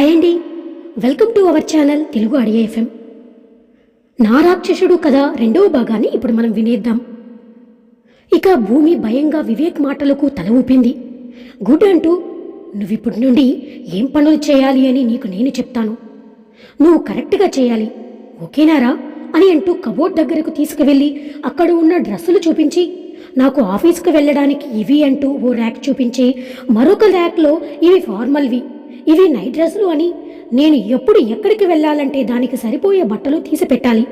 Hi అండి, welcome to our channel Telugu audio FM. నా రాక్షసుడు కథ రెండవ భాగాన్ని ఇప్పుడు మనం వినేద్దాం. ఇక భూమి భయంగా వివేక్ మాటలకు తల ఊపింది. గుడ్ అంటూ, నువ్విప్పటి నుండి ఏం పనులు చేయాలి అని నీకు నేను చెప్తాను. నువ్వు కరెక్ట్గా చేయాలి, ఓకేనారా అని అంటూ కబోర్డ్ దగ్గరకు తీసుకువెళ్ళి అక్కడ ఉన్న డ్రెస్సులు చూపించి, నాకు ఆఫీస్కి వెళ్ళడానికి ఇవి అంటూ ఓ ర్యాక్ చూపించి, మరొక ర్యాక్లో ఇవి ఫార్మల్వి, ఇవి నైట్ డ్రెస్సులు అని, నేను ఎప్పుడు ఎక్కడికి వెళ్ళాలంటే దానికి సరిపోయే బట్టలు తీసి పెట్టాలి.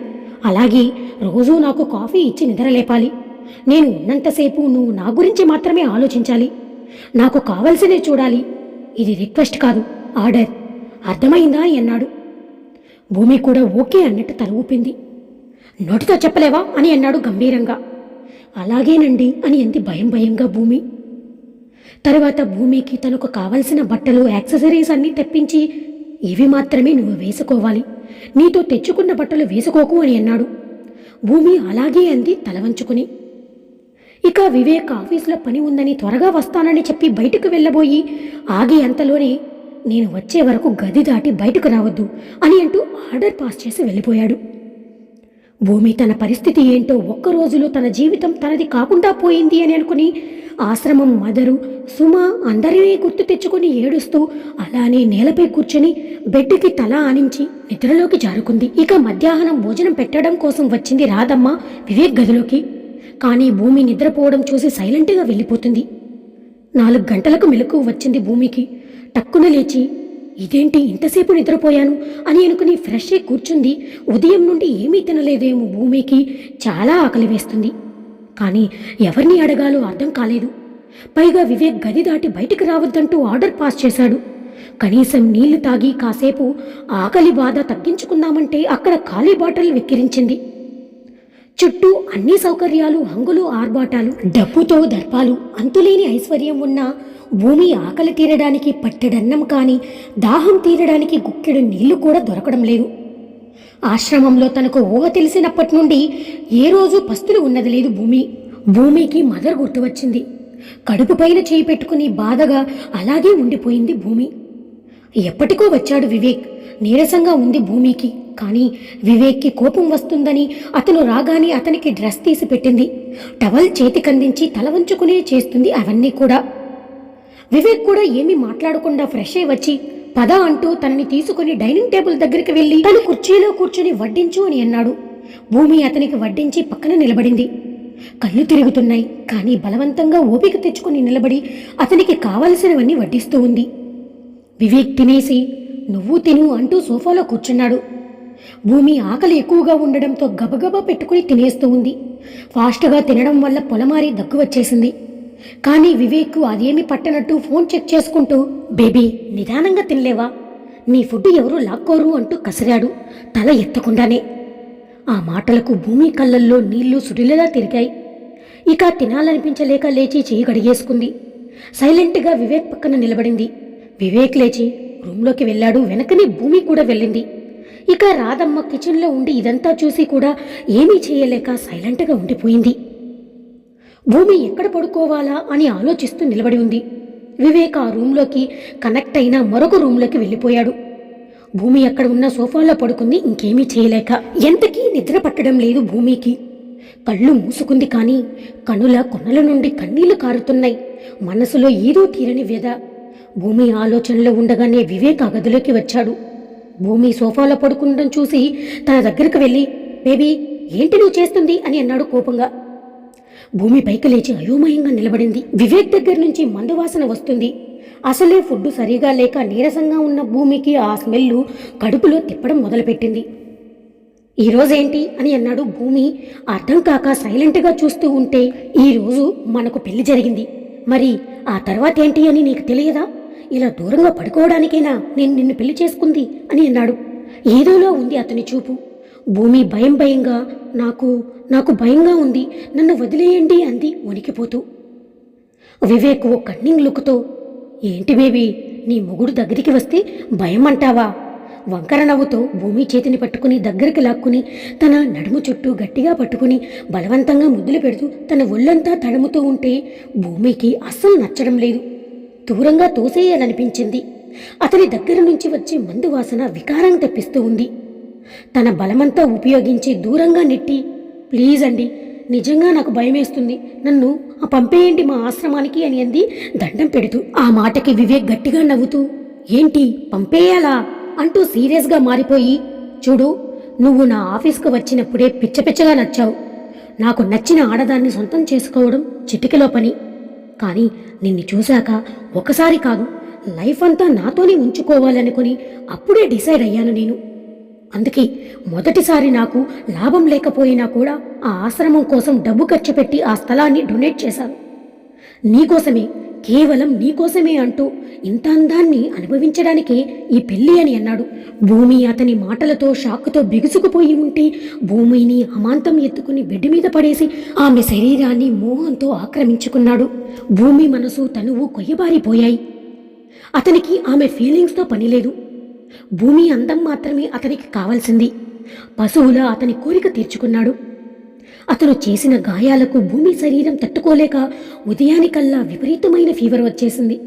అలాగే రోజూ నాకు కాఫీ ఇచ్చి నిద్రలేపాలి. నేను ఉన్నంతసేపు నువ్వు నా గురించి మాత్రమే ఆలోచించాలి. నాకు కావలసినే చూడాలి. ఇది రిక్వెస్ట్ కాదు, ఆర్డర్. అర్థమైందా అని అన్నాడు. భూమి కూడా ఓకే అన్నట్టు తల ఊపింది. నోటితో చెప్పలేవా అని అన్నాడు గంభీరంగా. అలాగేనండి అని అంది భయం భయంగా భూమి. తర్వాత భూమికి తనకు కావలసిన బట్టలు, యాక్సెసరీస్ అన్నీ తెప్పించి, ఇవి మాత్రమే నువ్వు వేసుకోవాలి, నీతో తెచ్చుకున్న బట్టలు వేసుకోకు అని అన్నాడు. భూమి అలాగే అంది తల వంచుకుని. ఇక వివేక్ ఆఫీసులో పని ఉందని త్వరగా వస్తానని చెప్పి బయటకు వెళ్ళబోయి ఆగి అంతలోనే, నేను వచ్చే వరకు గది దాటి బయటకు రావద్దు అని అంటూ ఆర్డర్ పాస్ చేసి వెళ్ళిపోయాడు. భూమి తన పరిస్థితి ఏంటో ఒక్కరోజులో తన జీవితం తనది కాకుండా పోయింది అని అనుకుని ఆశ్రమం మదరు, సుమ అందరినీ గుర్తు తెచ్చుకుని ఏడుస్తూ అలానే నేలపై కూర్చొని బెడ్కి తల ఆనించి నిద్రలోకి జారుకుంది. ఇక మధ్యాహ్నం భోజనం పెట్టడం కోసం వచ్చింది రాధమ్మ వివేక్ గదిలోకి. కానీ భూమి నిద్రపోవడం చూసి సైలెంట్గా వెళ్ళిపోతుంది. 4 గంటలకు మెలకువ వచ్చింది భూమికి. టక్కున లేచి, ఇదేంటి ఇంతసేపు నిద్రపోయాను అని అనుకుని ఫ్రెష్ అయి కూర్చుంది. ఉదయం నుండి ఏమీ తినలేదేమో భూమికి చాలా ఆకలి వేస్తుంది. కానీ ఎవరిని అడగాలో అర్థం కాలేదు. పైగా వివేక్ గది దాటి బయటికి రావద్దంటూ ఆర్డర్ పాస్ చేశాడు. కనీసం నీళ్లు తాగి కాసేపు ఆకలి బాధ తగ్గించుకుందామంటే అక్కడ ఖాళీ బాటలు వెక్కిరించింది. చుట్టూ అన్ని సౌకర్యాలు, హంగులు, ఆర్భాటాలు, డబ్బుతో దర్పాలు, అంతులేని ఐశ్వర్యం ఉన్న భూమి ఆకలి తీరడానికి పట్టెడన్నం కానీ, దాహం తీరడానికి గుక్కెడు నీళ్లు కూడా దొరకడం లేదు. ఆశ్రమంలో తనకు ఊహ తెలిసినప్పటి నుండి ఏ రోజు పస్తులు ఉన్నది లేదు భూమికి మదర్ గుర్తు వచ్చింది. కడుపు పైన చేయి పెట్టుకుని బాధగా అలాగే ఉండిపోయింది భూమి. ఎప్పటికో వచ్చాడు వివేక్. నీరసంగా ఉంది భూమికి. కానీ వివేక్కి కోపం వస్తుందని అతను రాగానే అతనికి డ్రెస్ తీసి పెట్టింది. టవల్ చేతికందించి తల వంచుకునే చేస్తుంది అవన్నీ కూడా. వివేక్ కూడా ఏమీ మాట్లాడకుండా ఫ్రెష్ అయి వచ్చి, పద అంటూ తనని తీసుకుని డైనింగ్ టేబుల్ దగ్గరికి వెళ్ళి తను కుర్చీలో కూర్చుని వడ్డించు అని అన్నాడు. భూమి అతనికి వడ్డించి పక్కన నిలబడింది. కళ్ళు తిరుగుతున్నాయి, కానీ బలవంతంగా ఓపిక తెచ్చుకుని నిలబడి అతనికి కావలసినవన్నీ వడ్డిస్తూ ఉంది. వివేక్ తినేసి, నువ్వు తిను అంటూ సోఫాలో కూర్చున్నాడు. భూమి ఆకలి ఎక్కువగా ఉండడంతో గబగబా పెట్టుకుని తినేస్తూ ఉంది. ఫాస్ట్గా తినడం వల్ల పొలమారి దగ్గు వచ్చేసింది. కానీ వివేక్ అదేమీ పట్టనట్టు ఫోన్ చెక్ చేసుకుంటూ, బేబీ నిదానంగా తినలేవా, నీ ఫుడ్ ఎవరూ లాక్కోరు అంటూ కసిరాడు తల ఎత్తకుండానే. ఆ మాటలకు భూమి కళ్ళల్లో నీళ్లు సుడిలలా తిరిగాయి. ఇక తినాలనిపించలేక లేచి చేయి కడిగేసుకుంది. సైలెంట్గా వివేక్ పక్కన నిలబడింది. వివేక్ లేచి రూమ్లోకి వెళ్ళాడు. వెనకనే భూమి కూడా వెళ్ళింది. ఇక రాధమ్మ కిచెన్లో ఉండి ఇదంతా చూసి కూడా ఏమీ చేయలేక సైలెంట్గా ఉండిపోయింది. భూమి ఎక్కడ పడుకోవాలా అని ఆలోచిస్తూ నిలబడి ఉంది. వివేక్ ఆ రూమ్లోకి కనెక్ట్ అయిన మరొక రూమ్లోకి వెళ్ళిపోయాడు. భూమి అక్కడ ఉన్న సోఫాలో పడుకుంది, ఇంకేమీ చేయలేక. ఎంతకీ నిద్ర పట్టడం లేదు భూమికి. కళ్ళు మూసుకుంది, కానీ కనుల కొనల నుండి కన్నీళ్లు కారుతున్నాయి. మనసులో ఏదో తీరని వ్యధ. భూమి ఆలోచనలో ఉండగానే వివేక్ ఆ గదిలోకి వచ్చాడు. భూమి సోఫాలో పడుకుండడం చూసి తన దగ్గరకు వెళ్ళి, బేబీ ఏంటి నువ్వు చేస్తుంది అని అన్నాడు కోపంగా. భూమి పైకి లేచి అయోమయంగా నిలబడింది. వివేక్ దగ్గర నుంచి మందు వాసన వస్తుంది. అసలే ఫుడ్ సరిగా లేక నీరసంగా ఉన్న భూమికి ఆ స్మెల్ కడుపులో తిప్పడం మొదలుపెట్టింది. ఈరోజేంటి అని అన్నాడు భూమి అర్థం కాక సైలెంట్గా చూస్తూ ఉంటే. ఈరోజు మనకు పెళ్లి జరిగింది, మరి ఆ తర్వాత ఏంటి అని నీకు తెలియదా? ఇలా దూరంగా పడుకోవడానికైనా నేను నిన్ను పెళ్లి చేసుకుంది అని అన్నాడు. ఏదోలో ఉంది అతని చూపు. భూమి భయంగా, నాకు భయంగా ఉంది, నన్ను వదిలేయండి అంది వణికిపోతూ. వివేక్ ఓ కన్నింగ్ లుక్తో, ఏంటి బేబీ నీ మొగుడు దగ్గరికి వస్తే భయం అంటావా? వంకర నవ్వుతో భూమి చేతిని పట్టుకుని దగ్గరికి లాక్కుని తన నడుము చుట్టూ గట్టిగా పట్టుకుని బలవంతంగా ముద్దులు పెడుతూ తన ఒళ్ళంతా తడుముతూ ఉంటే భూమికి అస్సలు నచ్చడం లేదు. దూరంగా తోసేయాలనిపించింది. అతని దగ్గర నుంచి వచ్చే మందు వాసన వికారం తెప్పిస్తూ ఉంది. తన బలమంతా ఉపయోగించి దూరంగా నెట్టి, ప్లీజ్ అండి, నిజంగా నాకు భయమేస్తుంది, నన్ను పంపేయండి మా ఆశ్రమానికి అని అంది దండం పెడుతూ. ఆ మాటకి వివేక్ గట్టిగా నవ్వుతూ, ఏంటి పంపేయాలా అంటూ సీరియస్గా మారిపోయి, చూడు, నువ్వు నా ఆఫీస్కు వచ్చినప్పుడే పిచ్చపిచ్చగా నచ్చావు. నాకు నచ్చిన ఆడదాన్ని సొంతం చేసుకోవడం చిటికెలో పని. కానీ నిన్ను చూశాక ఒకసారి కాదు, లైఫ్ అంతా నాతోనే ఉంచుకోవాలనుకుని అప్పుడే డిసైడ్ అయ్యాను నేను. అందుకే మొదటిసారి నాకు లాభం లేకపోయినా కూడా ఆ ఆశ్రమం కోసం డబ్బు ఖర్చు పెట్టి ఆ స్థలాన్ని డొనేట్ చేశాను. నీకోసమే, కేవలం నీకోసమే అంటూ ఇంత అందాన్ని అనుభవించడానికే ఈ పెళ్లి అని అన్నాడు. భూమి అతని మాటలతో షాక్తో బిగుసుకుపోయి ఉంటే భూమిని అమాంతం ఎత్తుకుని బెడ్ మీద పడేసి ఆమె శరీరాన్ని మోహంతో ఆక్రమించుకున్నాడు. భూమి మనసు తనువు కొయ్యబారిపోయాయి. అతనికి ఆమె ఫీలింగ్స్తో పనిలేదు. భూమి అందం మాత్రమే అతనికి కావాల్సింది. పశువులా అతని కోరిక తీర్చుకున్నాడు. అతను చేసిన గాయాలకు భూమి శరీరం తట్టుకోలేక ఉదయానికల్లా విపరీతమైన ఫీవర్ వచ్చేసింది.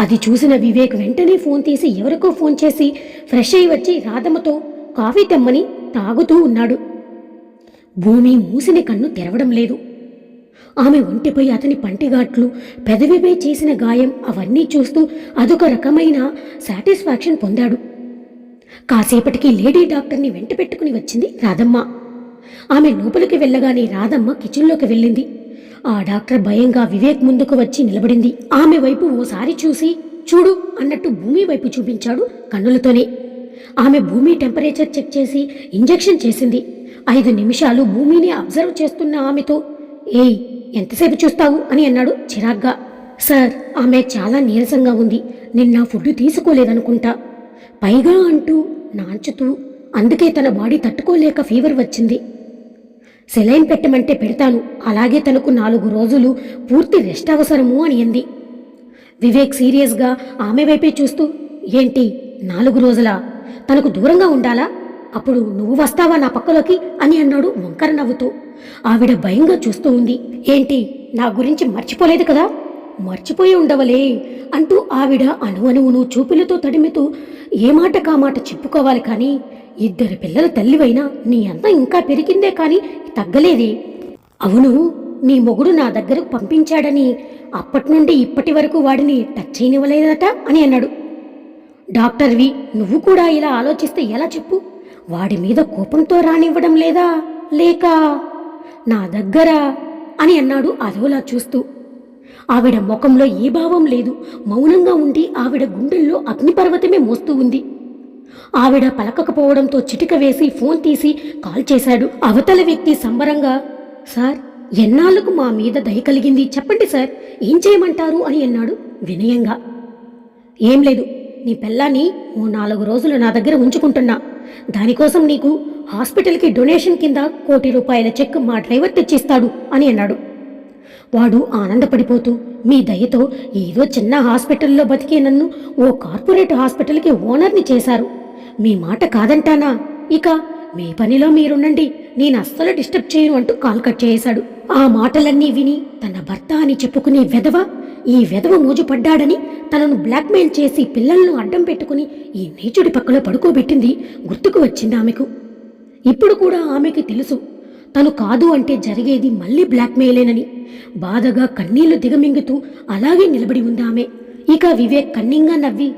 అది చూసిన వివేక్ వెంటనే ఫోన్ తీసి ఎవరికో ఫోన్ చేసి ఫ్రెష్ అయి వచ్చి రాధమ్మతో కాఫీ తెమ్మని తాగుతూ ఉన్నాడు. భూమి మూసిన కన్ను తెరవడం లేదు. ఆమె ఒంటిపై అతని పంటిగాట్లు, పెదవిపై చేసిన గాయం అవన్నీ చూస్తూ అదొక రకమైన సాటిస్ఫాక్షన్ పొందాడు. కాసేపటికి లేడీ డాక్టర్ని వెంట పెట్టుకుని వచ్చింది రాధమ్మ. ఆమె లోపలికి వెళ్ళగానే రాధమ్మ కిచెన్లోకి వెళ్ళింది. ఆ డాక్టర్ భయంగా వివేక్ ముందుకు వచ్చి నిలబడింది. ఆమె వైపు ఓసారి చూసి, చూడు అన్నట్టు భూమి వైపు చూపించాడు కన్నులతోనే. ఆమె భూమి టెంపరేచర్ చెక్ చేసి ఇంజెక్షన్ చేసింది. 5 నిమిషాలు భూమిని అబ్జర్వ్ చేస్తున్న ఆమెతో, ఏయ్, ఎంతసేపు చూస్తావు అని అన్నాడు చిరాగ్గా. సార్, ఆమె చాలా నీరసంగా ఉంది, నిన్న ఫుడ్ తీసుకోలేదనుకుంటా, పైగా అంటూ నాంచుతూ, అందుకే తన బాడీ తట్టుకోలేక ఫీవర్ వచ్చింది. సెలైన్ పెట్టమంటే పెడతాను, అలాగే తనకు 4 రోజులు పూర్తి రెస్ట్ అవసరము అని అంది. వివేక్ సీరియస్గా ఆమె వైపే చూస్తూ, ఏంటి 4 రోజులా? తనకు దూరంగా ఉండాలా? అప్పుడు నువ్వు వస్తావా నా పక్కలోకి అని అన్నాడు వంకర నవ్వుతూ. ఆవిడ భయంగా చూస్తూ ఉంది. ఏంటి, నా గురించి మర్చిపోలేదు కదా? మర్చిపోయి ఉండవలే అంటూ ఆవిడ అణువణువును చూపులతో తడిమితూ ఏ మాట కామాట చెప్పుకోవాలి, కానీ 2 పిల్లల తల్లివైనా నీ అంతా ఇంకా పెరిగిందే కానీ తగ్గలేదే. అవును, నీ మొగుడు నా దగ్గరకు పంపించాడని అప్పటి నుండి ఇప్పటి వరకు వాడిని టచ్ చేయనివ్వలేదట అని అన్నాడు. డాక్టర్వి, నువ్వు కూడా ఇలా ఆలోచిస్తే ఎలా చెప్పు? వాడి మీద కోపంతో రానివ్వడం లేదా, లేక నా దగ్గర అని అన్నాడు అదోలా చూస్తూ. ఆవిడ ముఖంలో ఏ భావం లేదు. మౌనంగా ఉండి ఆవిడ గుండెల్లో అగ్నిపర్వతమే మోస్తూ ఉంది. ఆవిడ పలకకపోవడంతో చిటిక వేసి ఫోన్ తీసి కాల్ చేశాడు. అవతల వ్యక్తి సంబరంగా, సార్, ఎన్నాళ్లకు మా మీద దయ కలిగింది చెప్పండి సార్, ఏం చేయమంటారు అని అన్నాడు వినయంగా. ఏం లేదు, నీ పెళ్ళాన్ని 4 రోజులు నా దగ్గర ఉంచుకుంటున్నా. దానికోసం నీకు హాస్పిటల్కి డొనేషన్ కింద 1 కోటి రూపాయల చెక్ మా డ్రైవర్ తెచ్చిస్తాడు అని అన్నాడు. వాడు ఆనందపడిపోతూ, మీ దయతో ఏదో చిన్న హాస్పిటల్లో బతికే నన్ను ఓ కార్పొరేట్ హాస్పిటల్కి ఓనర్ని చేశారు. మీ మాట కాదంటానా? ఇక మీ పనిలో మీరుండండి, నేను అస్సలు డిస్టర్బ్ చేయను అంటూ కాల్ కట్ చేశాడు. ఆ మాటలన్నీ విని తన భర్త అని చెప్పుకునే ఈ వెధవ మోజుపడ్డాడని తనను బ్లాక్మెయిల్ చేసి పిల్లలను అడ్డం పెట్టుకుని ఈ నీచుడి పక్కలో పడుకోబెట్టింది గుర్తుకు వచ్చింది ఆమెకు. ఇప్పుడు కూడా ఆమెకి తెలుసు, తను కాదు అంటే జరిగేది మళ్ళీ బ్లాక్మెయిలేనని. బాధగా కన్నీళ్లు దిగమింగుతూ అలాగే నిలబడి ఉంది ఆమె. ఇక వివేక్ కన్నింగా నవ్వి,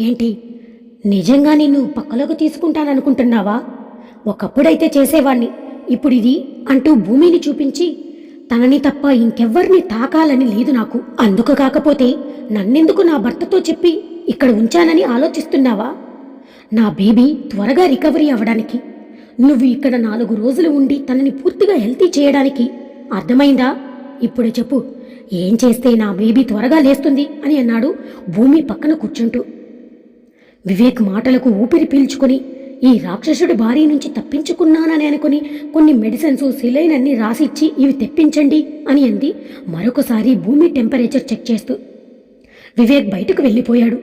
ఏంటి, నిజంగా నిన్ను పక్కలోకి తీసుకుంటాననుకుంటున్నావా? ఒకప్పుడైతే చేసేవాణ్ణి, ఇప్పుడిది అంటూ భూమిని చూపించి, తనని తప్ప ఇంకెవ్వరిని తాకాలని లేదు నాకు. అందుకు కాకపోతే నన్నెందుకు నా భర్తతో చెప్పి ఇక్కడ ఉంచానని ఆలోచిస్తున్నావా? నా బేబీ త్వరగా రికవరీ అవ్వడానికి, నువ్వు ఇక్కడ 4 రోజులు ఉండి తనని పూర్తిగా హెల్తీ చేయడానికి. అర్థమైందా? ఇప్పుడే చెప్పు, ఏం చేస్తే నా బేబీ త్వరగా లేస్తుంది అని అన్నాడు భూమి పక్కన కూర్చుంటూ. వివేక్ మాటలకు ఊపిరి పీల్చుకొని, ఈ రాక్షసుడి భార్య నుంచి తప్పించుకున్నానని అనుకుని కొన్ని మెడిసిన్స్, సిలైన్ అన్ని రాసిచ్చి ఇవి తెప్పించండి అని అంది మరొకసారి భూమి టెంపరేచర్ చెక్ చేస్తూ. వివేక్ బయటకు వెళ్ళిపోయాడు.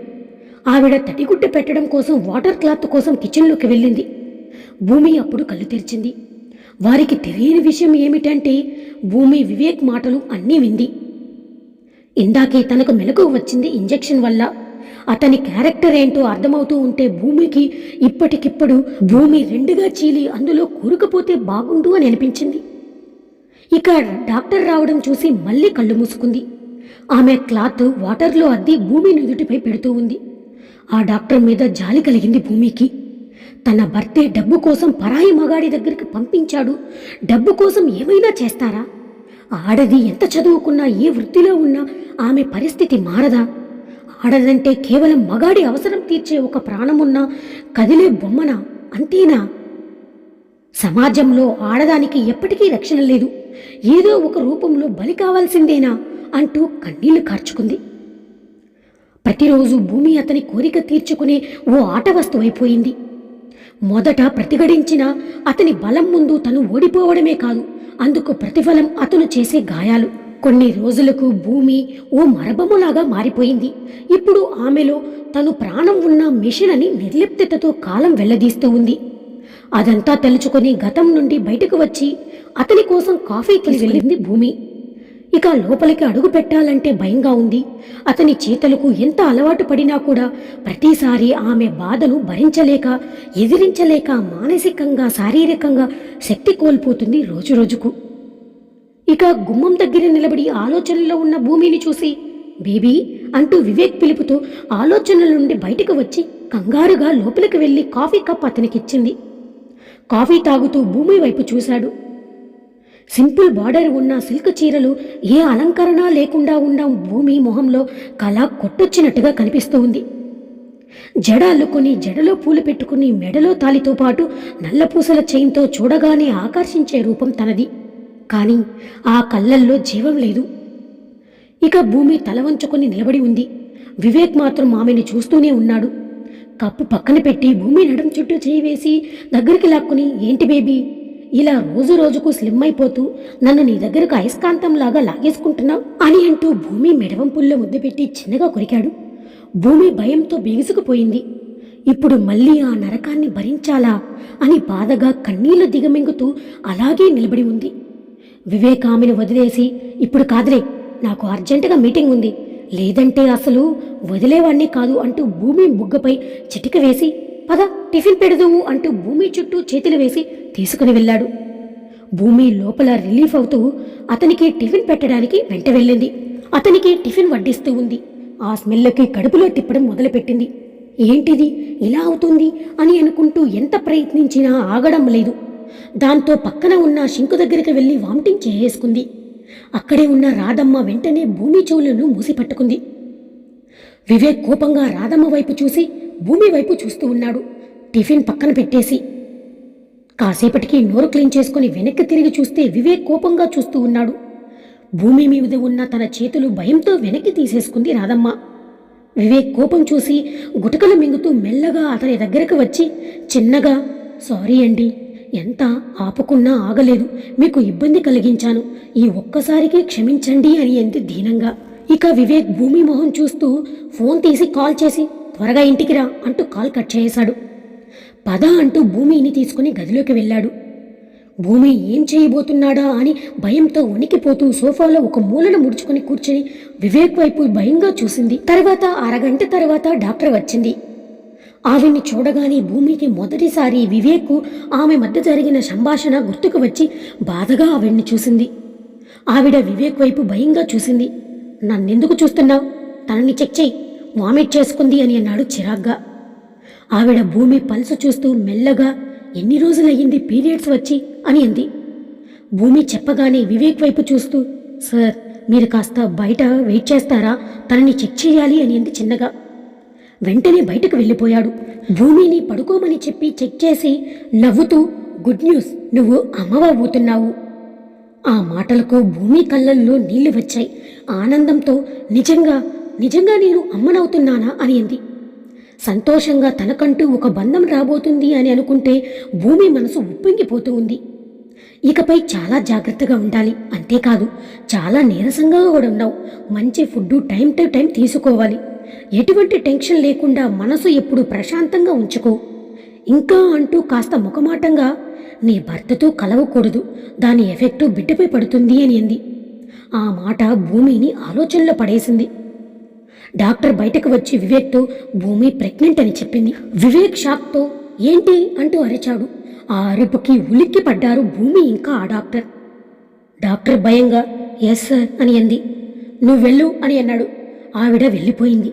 ఆవిడ తడిగుడ్డ పెట్టడం కోసం వాటర్ క్లాత్ కోసం కిచెన్లోకి వెళ్ళింది. భూమి అప్పుడు కళ్ళు తెరిచింది. వారికి తెలియని విషయం ఏమిటంటే భూమి వివేక్ మాటలు అన్నీ వింది. ఇందాకే తనకు మెలకువ వచ్చింది ఇంజెక్షన్ వల్ల. అతని క్యారెక్టర్ ఏంటో అర్థమవుతూ ఉంటే భూమికి ఇప్పటికిప్పుడు భూమి రెండుగా చీలి అందులో కూరుకుపోతే బాగుండు అని అనిపించింది. ఇక డాక్టర్ రావడం చూసి మళ్ళీ కళ్ళు మూసుకుంది. ఆమె క్లాత్ వాటర్లో అద్ది భూమి నుదుటిపై పెడుతూ ఉంది. ఆ డాక్టర్ మీద జాలి కలిగింది భూమికి. తన భర్తే డబ్బు కోసం పరాయి మగాడి దగ్గరికి పంపించాడు. డబ్బు కోసం ఏమైనా చేస్తారా? ఆడది ఎంత చదువుకున్నా, ఏ వృత్తిలో ఉన్నా ఆమె పరిస్థితి మారదా? ఆడదంటే కేవలం మగాడి అవసరం తీర్చే ఒక ప్రాణమున్నా కదిలే బొమ్మనా? అంతేనా? సమాజంలో ఆడదానికి ఎప్పటికీ రక్షణ లేదు. ఏదో ఒక రూపంలో బలి కావాల్సిందేనా అంటూ కన్నీళ్లు కార్చుకుంది. ప్రతిరోజు భూమి అతని కోరిక తీర్చుకునే ఓ ఆట వస్తువైపోయింది. మొదట ప్రతిఘటించిన అతని బలం ముందు తను ఓడిపోవడమే కాదు, అందుకు ప్రతిఫలం అతను చేసే గాయాలు. కొన్ని రోజులకు భూమి ఓ మరబములాగా మారిపోయింది. ఇప్పుడు ఆమెలో తను ప్రాణం ఉన్న మిషన్ అని నిర్లిప్తతతో కాలం వెళ్లదీస్తూ ఉంది. అదంతా తలుచుకొని గతం నుండి బయటకు వచ్చి అతని కోసం కాఫీ వెళ్ళింది భూమి. ఇక లోపలికి అడుగు పెట్టాలంటే భయంగా ఉంది. అతని చేతలకు ఎంత అలవాటు పడినా కూడా ప్రతిసారి ఆమె బాధను భరించలేక, ఎదిరించలేక మానసికంగా, శారీరకంగా శక్తి కోల్పోతుంది రోజురోజుకు. ఇక గుమ్మం దగ్గర నిలబడి ఆలోచనలో ఉన్న భూమిని చూసి బేబీ అంటూ వివేక్ పిలుపుతో ఆలోచనల నుండి బయటకు వచ్చి కంగారుగా లోపలికి వెళ్లి కాఫీ కప్ అతనికిచ్చింది. కాఫీ తాగుతూ భూమి వైపు చూశాడు. సింపుల్ బార్డర్ ఉన్న సిల్క్ చీరలు ఏ అలంకరణ లేకుండా ఉన్న భూమి మొహంలో కళ కొట్టొచ్చినట్టుగా కనిపిస్తూ ఉంది. జడ అల్లుకొని, జడలో పూలు పెట్టుకుని, మెడలో తాలితో పాటు నల్లపూసల చైన్తో చూడగానే ఆకర్షించే రూపం తనది. కానీ ఆ కళ్ళల్లో జీవం లేదు. ఇక భూమి తల వంచుకొని నిలబడి ఉంది. వివేక్ మాత్రం ఆమెను చూస్తూనే ఉన్నాడు. కప్పు పక్కన పెట్టి భూమి నడుం చుట్టూ చేయి వేసి దగ్గరికి లాక్కుని, ఏంటి బేబీ ఇలా రోజు రోజుకు స్లిమ్ అయిపోతూ నన్ను నీ దగ్గరకు అయస్కాంతంలాగా లాగేసుకుంటున్నావు అని అంటూ భూమి మెడవంపుల్లో ముద్దు పెట్టి చిన్నగా కొరికాడు. భూమి భయంతో బిగుసుకుపోయింది. ఇప్పుడు మళ్ళీ ఆ నరకాన్ని భరించాలా అని బాధగా కన్నీళ్లు దిగమింగుతూ అలాగే నిలబడి ఉంది. వివేక్ ఆమెను వదిలేసి, ఇప్పుడు కాదులే, నాకు అర్జెంటుగా మీటింగ్ ఉంది, లేదంటే అసలు వదిలేవాణ్ణి కాదు అంటూ భూమి బుగ్గపై చిటిక వేసి, పద టిఫిన్ పెడదువు అంటూ భూమి చుట్టూ చేతులు వేసి తీసుకుని వెళ్ళాడు. భూమి లోపల రిలీఫ్ అవుతూ అతనికి టిఫిన్ పెట్టడానికి వెంట వెళ్ళింది. అతనికి టిఫిన్ వడ్డిస్తూ ఉంది. ఆ స్మెల్కి కడుపులో తిప్పడం మొదలుపెట్టింది. ఏంటిది ఇలా అవుతుంది అని అనుకుంటూ ఎంత ప్రయత్నించినా ఆగడం లేదు. దాంతో పక్కన ఉన్న షింకు దగ్గరికి వెళ్ళి వామిటింగ్ చేసుకుంది. అక్కడే ఉన్న రాధమ్మ వెంటనే భూమి చెవులను మూసిపట్టుకుంది. వివేక్ కోపంగా రాధమ్మ వైపు చూసి భూమి వైపు చూస్తూ ఉన్నాడు, టిఫిన్ పక్కన పెట్టేసి. కాసేపటికి నోరు క్లీన్ చేసుకుని వెనక్కి తిరిగి చూస్తే వివేక్ కోపంగా చూస్తూ ఉన్నాడు. భూమి మీద ఉన్న తన చేతులు భయంతో వెనక్కి తీసేసుకుంది రాధమ్మ. వివేక్ కోపం చూసి గుటకలు మింగుతూ మెల్లగా అతని దగ్గరకు వచ్చి చిన్నగా, సారీ అండి, ఎంత ఆపుకున్నా ఆగలేదు, మీకు ఇబ్బంది కలిగించాను, ఈ ఒక్కసారికి క్షమించండి అని అంది దీనంగా. ఇక వివేక్ భూమి మొహం చూస్తూ ఫోన్ తీసి కాల్ చేసి, త్వరగా ఇంటికి రా అంటూ కాల్ కట్ చేశాడు. పద అంటూ భూమిని తీసుకుని గదిలోకి వెళ్ళాడు. భూమి ఏం చేయబోతున్నాడా అని భయంతో వణికిపోతూ సోఫాలో ఒక మూలను ముడుచుకుని కూర్చుని వివేక్ వైపు భయంగా చూసింది. తర్వాత అరగంట తర్వాత డాక్టర్ వచ్చింది. ఆవిడ్ని చూడగానే భూమికి మొదటిసారి వివేక్ ఆమె మధ్య జరిగిన సంభాషణ గుర్తుకు వచ్చి బాధగా ఆవిడ్ని చూసింది. ఆవిడ వివేక్ వైపు భయంగా చూసింది. నన్నెందుకు చూస్తున్నావు? తనని చెక్ చేయి, వామిట్ చేసుకుంది అని అన్నాడు చిరాగ్గా. ఆవిడ భూమి పల్సు చూస్తూ మెల్లగా, ఎన్ని రోజులయ్యింది పీరియడ్స్ వచ్చి అని అంది. భూమి చెప్పగానే వివేక్ వైపు చూస్తూ, సార్ మీరు కాస్త బయట వెయిట్ చేస్తారా, తనని చెక్ చేయాలి అని అంది చిన్నగా. వెంటనే బయటకు వెళ్ళిపోయాడు. భూమిని పడుకోమని చెప్పి చెక్ చేసి నవ్వుతూ, గుడ్ న్యూస్, నువ్వు అమ్మవబోతున్నావు. ఆ మాటలకు భూమి కళ్ళల్లో నీళ్లు వచ్చాయి. ఆనందంతో నిజంగా నేను అమ్మనవుతున్నానా అని అంది. సంతోషంగా తనకంటూ ఒక బంధం రాబోతుంది అని అనుకుంటే భూమి మనసు ఉప్పొంగిపోతూ ఉంది. ఇకపై చాలా జాగ్రత్తగా ఉండాలి. అంతేకాదు, చాలా నీరసంగా కూడా ఉన్నావు. మంచి ఫుడ్ టైం టు టైం తీసుకోవాలి. ఎటువంటి టెన్షన్ లేకుండా మనసు ఎప్పుడు ప్రశాంతంగా ఉంచుకో. ఇంకా అంటూ కాస్త ముఖమాటంగా, నీ భర్తతో కలవకూడదు, దాని ఎఫెక్టు బిడ్డపై పడుతుంది అని అంది. ఆ మాట భూమిని ఆలోచనలో పడేసింది. డాక్టర్ బయటకు వచ్చి వివేక్తో భూమి ప్రెగ్నెంట్ అని చెప్పింది. వివేక్ షాక్తో ఏంటి అంటూ అరిచాడు. ఆ అరుపుకి ఉలిక్కి పడ్డారు భూమి ఇంకా ఆ డాక్టర్. డాక్టర్ భయంగా ఎస్ సార్ అని అంది. నువ్వు వెళ్ళు అని అన్నాడు. ఆవిడ వెళ్ళిపోయింది.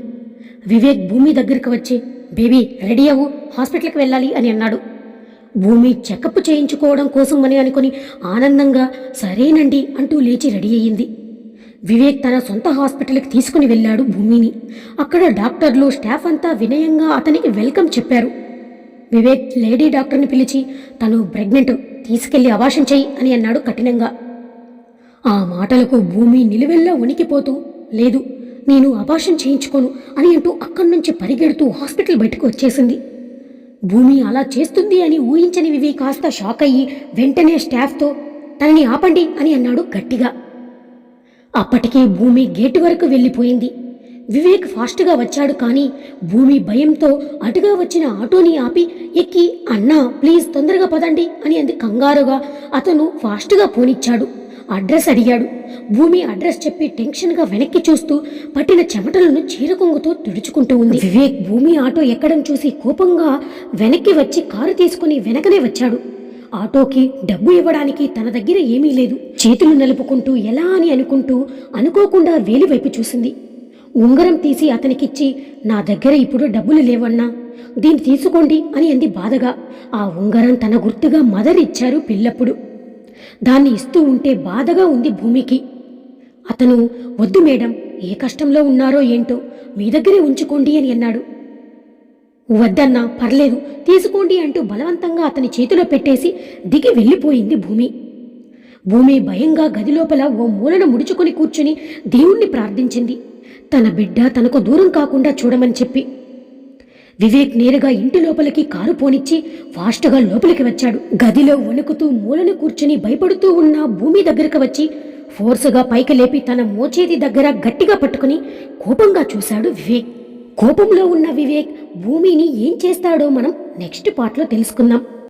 వివేక్ భూమి దగ్గరికి వచ్చి బేబీ రెడీ అవ్వు, హాస్పిటల్కి వెళ్ళాలి అని అన్నాడు. భూమి చెకప్ చేయించుకోవడం కోసం అని అనుకుని ఆనందంగా సరేనండి అంటూ లేచి రెడీ అయ్యింది. వివేక్ తన సొంత హాస్పిటల్కి తీసుకుని వెళ్ళాడు భూమిని. అక్కడ డాక్టర్లు స్టాఫ్ అంతా వినయంగా అతనికి వెల్కమ్ చెప్పారు. వివేక్ లేడీ డాక్టర్ని పిలిచి తను ప్రెగ్నెంట్, తీసుకెళ్లి అబార్షన్ చెయ్యి అని అన్నాడు కఠినంగా. ఆ మాటలకు భూమి నిలువెల్లా వణికిపోతూ లేదు, నేను అబార్షన్ చేయించుకోను అని అంటూ అక్కడి నుంచి పరిగెడుతూ హాస్పిటల్ బయటకు వచ్చేసింది. భూమి అలా చేస్తుంది అని ఊహించని వివేక్ కాస్త షాక్ అయ్యి వెంటనే స్టాఫ్తో తనని ఆపండి అని అన్నాడు గట్టిగా. అప్పటికే భూమి గేటు వరకు వెళ్ళిపోయింది. వివేక్ ఫాస్ట్గా వచ్చాడు. కానీ భూమి భయంతో అటుగా వచ్చిన ఆటోని ఆపి ఎక్కి అన్నా ప్లీజ్ తొందరగా పదండి అని అంది కంగారుగా. అతను ఫాస్ట్గా పోనిచ్చాడు. అడ్రస్ అడిగాడు. భూమి అడ్రస్ చెప్పి టెన్షన్గా వెనక్కి చూస్తూ పట్టిన చెమటలను చీరకొంగుతో తుడుచుకుంటూ ఉంది. వివేక్ భూమి ఆటో ఎక్కడం చూసి కోపంగా వెనక్కి వచ్చి కారు తీసుకుని వెనకనే వచ్చాడు. ఆటోకి డబ్బు ఇవ్వడానికి తన దగ్గర ఏమీ లేదు. చేతులు నలుపుకుంటూ ఎలా అని అనుకుంటూ అనుకోకుండా వేలి వైపు చూసింది. ఉంగరం తీసి అతనికిచ్చి నా దగ్గర ఇప్పుడు డబ్బులు లేవన్నా, దీన్ని తీసుకోండి అని అంది బాధగా. ఆ ఉంగరం తన గుర్తుగా మదర్ ఇచ్చారు పిల్లప్పుడు. దాన్ని ఇస్తూ ఉంటే బాధగా ఉంది భూమికి. అతను వద్దు మేడం, ఏ కష్టంలో ఉన్నారో ఏంటో, మీ దగ్గరే ఉంచుకోండి అని అన్నాడు. వద్దన్నా పర్లేదు తీసుకోండి అంటూ బలవంతంగా అతని చేతిలో పెట్టేసి దిగి వెళ్ళిపోయింది భూమి. భూమి భయంగా గదిలోపల ఓ మూలను ముడుచుకుని కూర్చుని దేవుణ్ణి ప్రార్థించింది, తన బిడ్డ తనకు దూరం కాకుండా చూడమని చెప్పి. వివేక్ నేరుగా ఇంటి లోపలికి కారు పోనిచ్చి ఫాస్ట్గా లోపలికి వచ్చాడు. గదిలో వణుకుతూ మూలను కూర్చుని భయపడుతూ ఉన్న భూమి దగ్గరకు వచ్చి ఫోర్సుగా పైకి లేపి తన మోచేతి దగ్గర గట్టిగా పట్టుకుని కోపంగా చూశాడు వివేక్. కోపంలో ఉన్న వివేక్ భూమిని ఏం చేస్తాడో మనం నెక్స్ట్ పార్ట్లో తెలుసుకుందాం.